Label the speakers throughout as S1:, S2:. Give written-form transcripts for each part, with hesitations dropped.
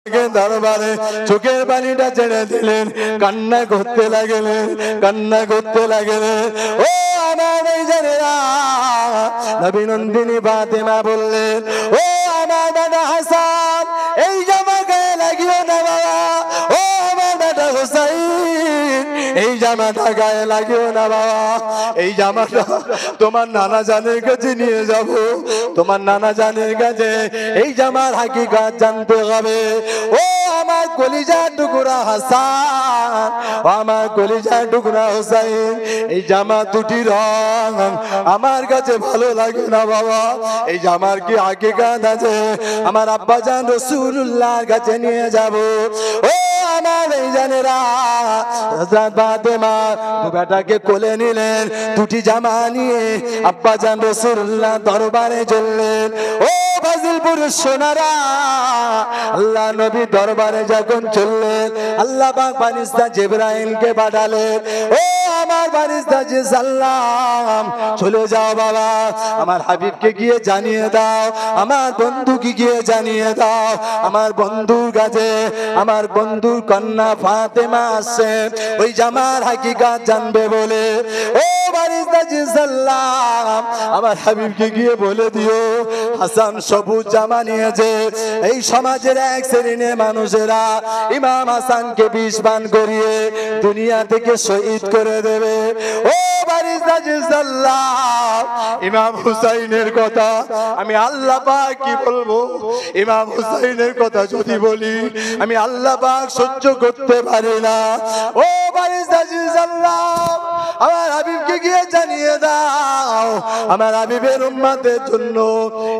S1: দরবারে চোখের পানিটা ছেড়ে দিলেন, কান্না করতে লাগলেন, কান্না করতে লাগলেন। ও আমার এই জানেরা, নবী নন্দিনী ফাতেমা বললেন, ও আমার বেটা হাসান, এই জামা গায়ে লাগিও না বাবা। ও আমার বেটা হুসাইন, এই জামাটা গায়ে লাগিও না বাবা। এই জামাটা তোমার নানা জানের কাছে নিয়ে যাব, তোমার নানা জানের কাছে এই জামার হাকিকত জানতে হবে। ও আমার কলিজা টুকরা হাসান, ও আমার কলিজা টুকরা হুসাইন, এই জামা দুটি রং আমার কাছে ভালো লাগে না বাবা। এই জামার কি হাকিকত আছে? আমার আব্বা জান রাসূলুল্লাহর কাছে নিয়ে যাব। ও আমার এই জানেরা, হযরত ফাতেমা দু বেটাকে কোলে নিলেন, দুটি জামা নিয়ে আব্বা জান রাসূলুল্লাহ দরবারে চললেন। ও ফাজিলপুর সোনারা, আল্লাহ নবী দরবারে যখন চললেন, আল্লাহ পাক ফেরেশতা জিবরাইলকে পাঠালেন। ও আমার ফেরেশতা জি সাল্লাম, চলে যাও বাবা, আমার হাবিবকে গিয়ে জানিয়ে দাও, আমার বন্ধুকে গিয়ে জানিয়ে দাও, আমার বন্ধুর কাছে আমার বন্ধুর কন্যা ফাতেমা আসছে, ওই জামার হাকিকত জানবে বলে। ও ফেরেশতা জি সাল্লাম, আমার হাবিবকে গিয়ে বলে দিও, হাসান সবুজ জামা নিয়েছে, এই সমাজের এক শ্রেণীর মানুষেরা ইমাম হাসানকে বিষ পান করিয়ে দুনিয়া থেকে শহীদ করে দেবে। ও ফেরেশতা জি সাল্লাম, ইমাম হুসাইনের কথা আমি আল্লাহ পাক কি বলবো? ইমাম হুসাইনের কথা যদি বলি আমি আল্লাহ পাক সহ্য করতে পারি না। ও ফেরেশতা জি সাল্লাম, আমার হাবিবকে গিয়ে জানিয়ে দাও, আমার হাবিবের উম্মতের জন্য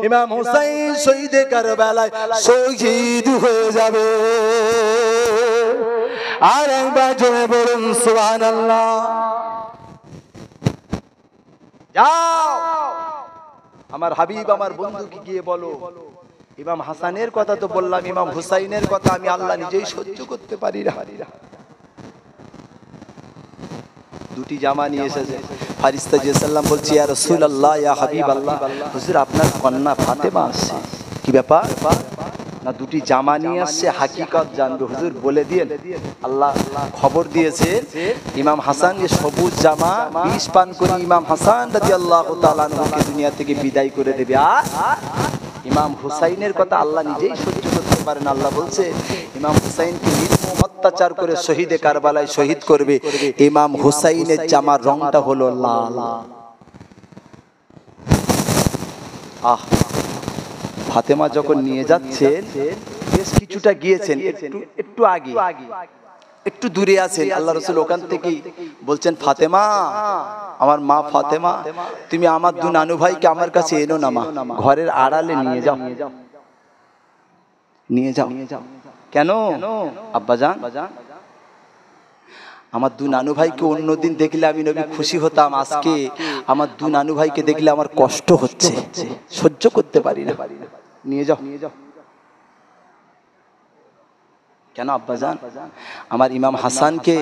S1: ইমাম হুসাইন শহীদে কারবালায় শহীদ হয়ে যাবে। আর একবার জোরে বলুন সুবহানাল্লাহ। যাও আমার হাবিব আমার বন্ধুকে গিয়ে বলো, ইমাম হাসানের কথা তো বললাম, ইমাম হুসাইনের কথা আমি আল্লাহ নিজেই সহ্য করতে পারি না। দুটি জামা নিয়ে এসেছে, ফেরেশতা জি সাল্লাম বলছি, ইয়া রাসূলুল্লাহ, ইয়া হাবিবাল্লাহ, হুজুর আপনার কন্যা ফাতেমা আসছে, কি ব্যাপার? না দুটি জামা নিয়ে আসছে, হাকিকত জানবে হুজুর, বলে দিয়েন। আল্লাহ খবর দিয়েছে ইমাম হাসান যে সবুজ জামা বিষ পান করে ইমাম হাসান রাদিয়াল্লাহু তাআলা আনহুকে দুনিয়া থেকে বিদায় করে দেবে। আর ইমাম হুসাইনের কথা আল্লাহ নিজেই সহ্য করতে পারেন। আল্লাহ বলছে ইমাম হুসাইনকে নির্মম অত্যাচার করে শহীদে কারবালায় শহীদ করবে। ইমাম হুসাইনের জামার রংটা হলো লাল। আহ, ফাতেমা যখন নিয়ে যাচ্ছেন, বেশ কিছুটা গিয়েছেন, একটু আগে একটু দূরে আছেন, আল্লাহ রাসূল ওখান থেকে বলছেন, ফাতেমা, আমার মা ফাতেমা, তুমি আমার দু নানু ভাইকে আমার কাছে এনো না মা, ঘরের আড়ালে নিয়ে যাও, নিয়ে যাও। কেন আব্বাজান? আমার দু নানু ভাইকে অন্যদিন দেখলে আমি নবী খুশি হতাম, আজকে আমার দু নানু ভাইকে দেখলে আমার কষ্ট হচ্ছে, সহ্য করতে পারি না, নিয়ে যাও। কেন আব্বাজান? আমার ইমাম হাসানকে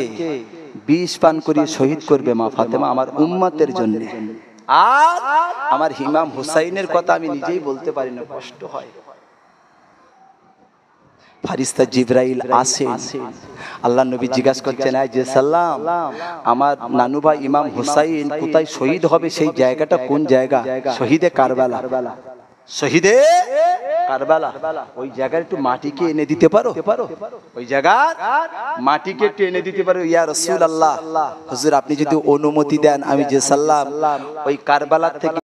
S1: বিষ পান করিয়ে শহীদ করবে মা ফাতেমা আমার উম্মতের জন্য, আর আমার ইমাম হুসাইনের কথা আমি নিজেই বলতে পারি না, কষ্ট হয়। ফেরেশতা জিবরাইল আসে, আল্লাহ নবী জিজ্ঞাসা করছেন, আয় যে সাল্লাম, আমার নানু ভাই ইমাম হুসাইন কোথায় শহীদ হবে, সেই জায়গাটা কোন জায়গা? শহীদে কারবালা, শহীদে কারবালা। ওই জায়গায় একটু মাটিকে এনে দিতে পারো? ওই জায়গার মাটিকে একটু এনে দিতে পারো? ইয়া রাসূলুল্লাহ, হুজুর আপনি যদি অনুমতি দেন আমি যে সাল্লাম ওই কারবালা থেকে